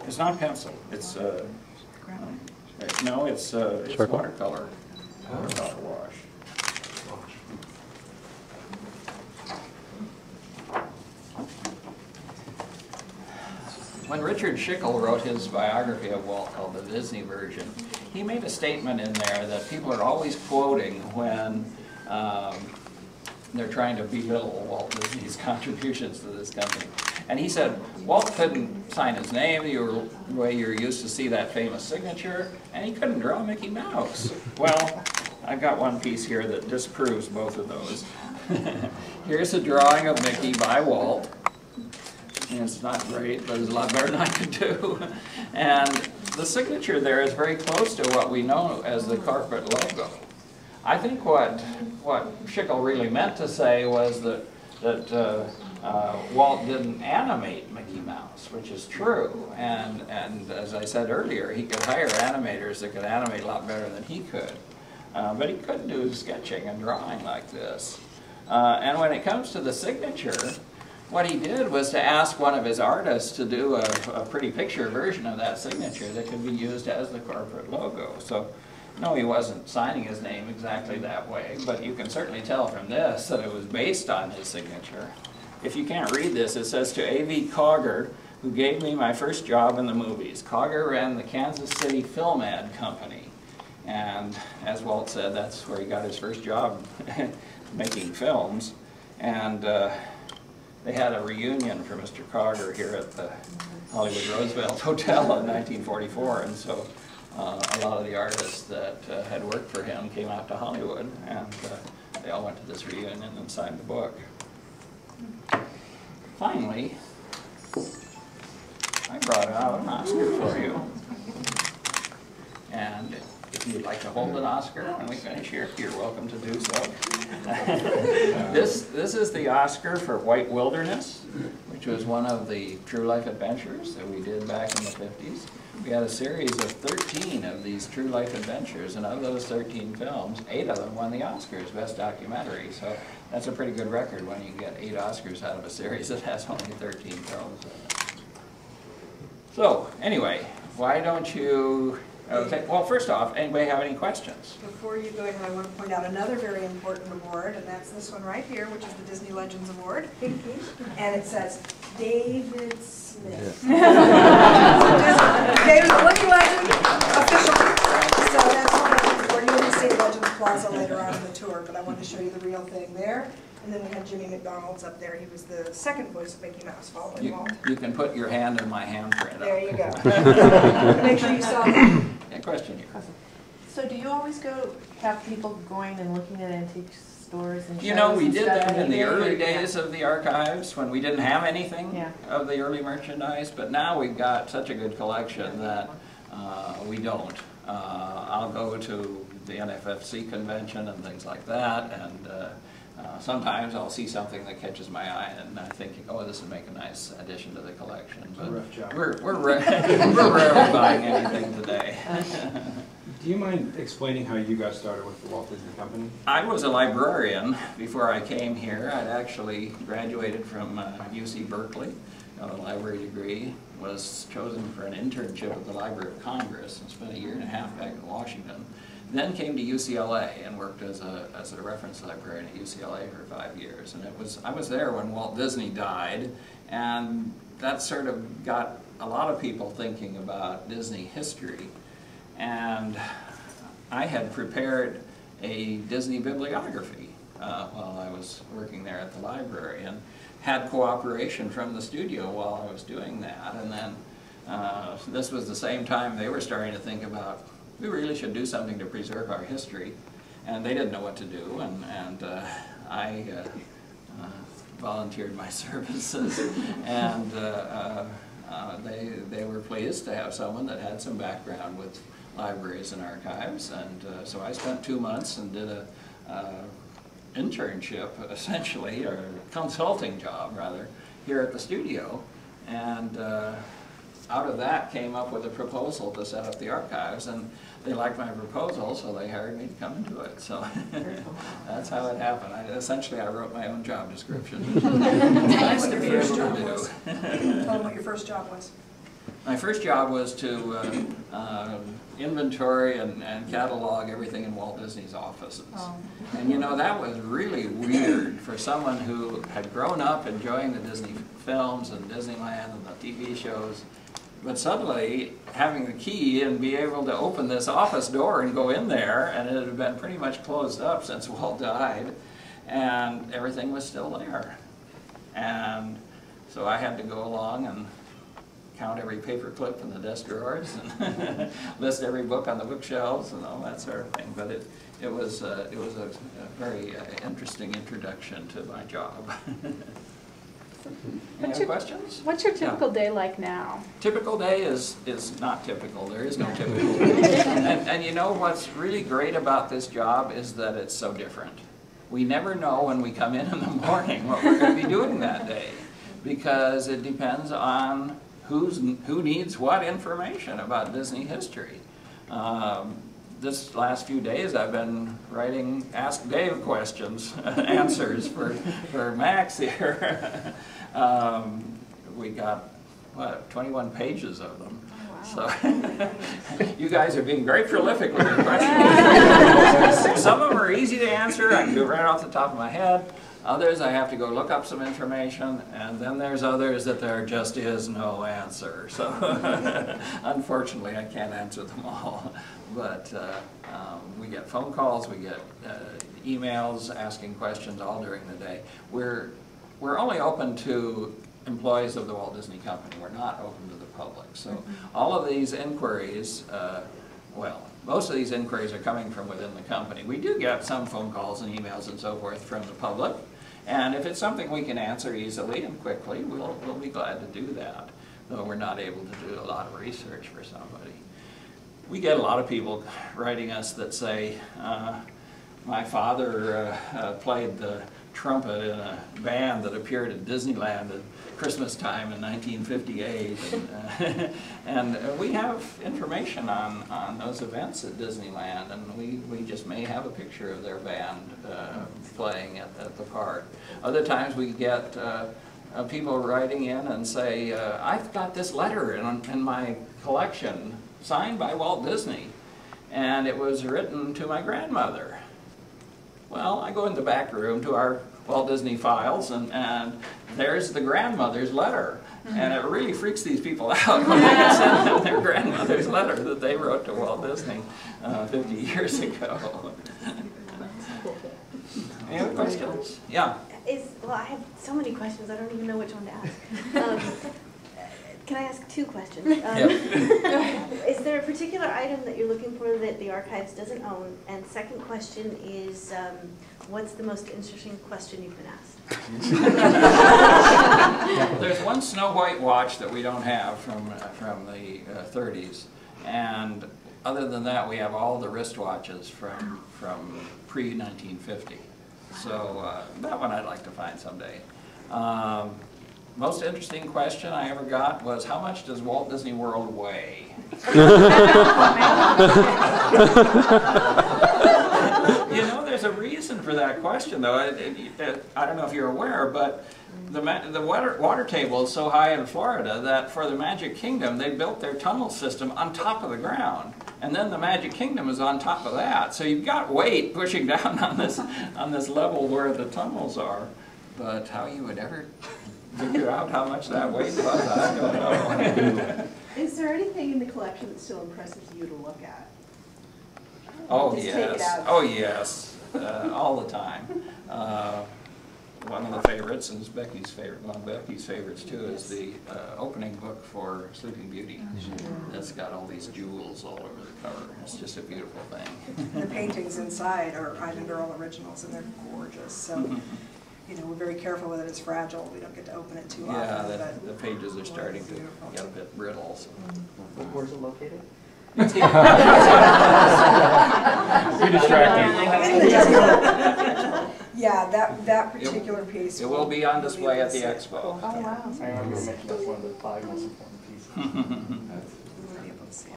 It's not pencil. It's no, it's watercolor. Watercolor wash. When Richard Schickel wrote his biography of Walt, called the Disney version, he made a statement in there that people are always quoting when they're trying to belittle Walt Disney's contributions to this company. And he said, Walt couldn't sign his name the way you're used to see that famous signature, and he couldn't draw Mickey Mouse. Well, I've got one piece here that disproves both of those. Here's a drawing of Mickey by Walt. And it's not great, but it's a lot better than I could do. And the signature there is very close to what we know as the corporate logo. I think what Schickel really meant to say was that Walt didn't animate Mickey Mouse, which is true. And as I said earlier, he could hire animators that could animate a lot better than he could. But he couldn't do sketching and drawing like this. And when it comes to the signature, what he did was to ask one of his artists to do a pretty picture version of that signature that could be used as the corporate logo. So, no, he wasn't signing his name exactly that way, but you can certainly tell from this that it was based on his signature. If you can't read this, it says, to A.V. Cogger, who gave me my first job in the movies. Cogger ran the Kansas City Film Ad Company. And as Walt said, that's where he got his first job making films. And they had a reunion for Mr. Cogger here at the Hollywood Roosevelt Hotel in 1944, and so a lot of the artists that had worked for him came out to Hollywood, and they all went to this reunion and signed the book. Finally, I brought out an Oscar for you, and if you'd like to hold an Oscar when we finish here, you're welcome to do so. This is the Oscar for White Wilderness, which was one of the true life adventures that we did back in the 50s. We had a series of 13 of these true life adventures, and of those 13 films, 8 of them won the Oscars, Best Documentary. So that's a pretty good record when you get 8 Oscars out of a series that has only 13 films in it. So anyway, why don't you... Okay. Well, first off, anybody have any questions? Before you go ahead, I want to point out another very important award, and that's this one right here, which is the Disney Legends Award. And it says David Smith. David's a living legend, official. So that's one of the award. You're going to see Legends Plaza later on in the tour, but I wanted to show you the real thing there. And then we had Jimmy McDonald's up there. He was the second voice of Mickey Mouse following Walt. You can put your hand in my handprint. There you go. Make sure you saw that. Yeah, question here. So do you always have people going and looking at antique stores and shows? You know, we and did stuff that in the early eBay? days of the archives when we didn't have anything of the early merchandise, but now we've got such a good collection that we don't. I'll go to the NFFC convention and things like that, and sometimes I'll see something that catches my eye, and I think, oh, this would make a nice addition to the collection. But we're rarely buying anything today. Do you mind explaining how you got started with the Walt Disney Company? I was a librarian before I came here. I'd actually graduated from UC Berkeley, got a library degree, was chosen for an internship at the Library of Congress, and spent a year and a half back in Washington. Then came to UCLA and worked as a reference librarian at UCLA for 5 years. And I was there when Walt Disney died, and that sort of got a lot of people thinking about Disney history. And I had prepared a Disney bibliography while I was working there at the library, and had cooperation from the studio while I was doing that. And then this was the same time they were starting to think about, we really should do something to preserve our history, and they didn't know what to do, and I volunteered my services, and they were pleased to have someone that had some background with libraries and archives, and so I spent 2 months and did a internship, essentially, or a consulting job rather, here at the studio, and out of that came up with a proposal to set up the archives, and they liked my proposal, so they hired me to come and do it. So that's how it happened. Essentially, I wrote my own job description. Nice to be able to do. Tell them what your first job was. My first job was to inventory and catalog everything in Walt Disney's offices. Oh. And you know, that was really weird for someone who had grown up enjoying the Disney films and Disneyland and the TV shows, but suddenly having the key and be able to open this office door and go in there, and it had been pretty much closed up since Walt died, and everything was still there. And so I had to go along and count every paper clip in the desk drawers and list every book on the bookshelves and all that sort of thing. But it was a very interesting introduction to my job. Any other questions? What's your typical day like now? Typical day is not typical. There is no typical day. And you know what's really great about this job is that it's so different. We never know when we come in the morning what we're going to be doing that day, because it depends on who needs what information about Disney history. This last few days I've been writing Ask Dave questions, answers for Max here. We got, what, 21 pages of them. So you guys are being very prolific with your questions. Some of them are easy to answer. I can do it right off the top of my head. Others I have to go look up some information, and then there's others that there just is no answer. So unfortunately I can't answer them all. But we get phone calls, we get emails asking questions all during the day. We're only open to employees of the Walt Disney Company. We're not open to the public. So all of these inquiries, well, most of these inquiries are coming from within the company. We do get some phone calls and emails and so forth from the public. And if it's something we can answer easily and quickly, we'll be glad to do that, though we're not able to do a lot of research for somebody. We get a lot of people writing us that say, my father played the trumpet in a band that appeared at Disneyland at Christmas time in 1958. And we have information on those events at Disneyland, and we just may have a picture of their band playing at the park. Other times we get people writing in and say, I've got this letter in my collection signed by Walt Disney, and it was written to my grandmother. Well, I go in the back room to our Walt Disney files, and there's the grandmother's letter. And it really freaks these people out when they can send them their grandmother's letter that they wrote to Walt Disney 50 years ago. Any other questions? Yeah. Well, I have so many questions, I don't even know which one to ask. Can I ask two questions? Is there a particular item that you're looking for that the archives doesn't own? And second question is, what's the most interesting question you've been asked? There's one Snow White watch that we don't have from the 30s. And other than that, we have all the wristwatches from pre-1950. So that one I'd like to find someday. Most interesting question I ever got was, how much does Walt Disney World weigh? You know, there's a reason for that question, though. I don't know if you're aware, but the water table is so high in Florida that for the Magic Kingdom, they built their tunnel system on top of the ground. And then the Magic Kingdom is on top of that. So you've got weight pushing down on this level where the tunnels are. But how you would ever figure out how much that weight was, I don't know. Is there anything in the collection that still impresses you to look at? Oh, Just take it yes. out. Oh, yes. All the time. One of the favorites, and it's Becky's favorite, one of Becky's favorites too, is the opening book for Sleeping Beauty. That's got all these jewels all over the cover. It's just a beautiful thing. The paintings inside are Island Girl originals, and they're gorgeous. So, you know, we're very careful that it's fragile. We don't get to open it too often. Yeah, the pages are starting to get a bit brittle. So. Where's it located? You're distracting. Yeah, that particular piece. It will be on display at the expo. Oh, wow. I remember you mentioned that's one of the five most important pieces.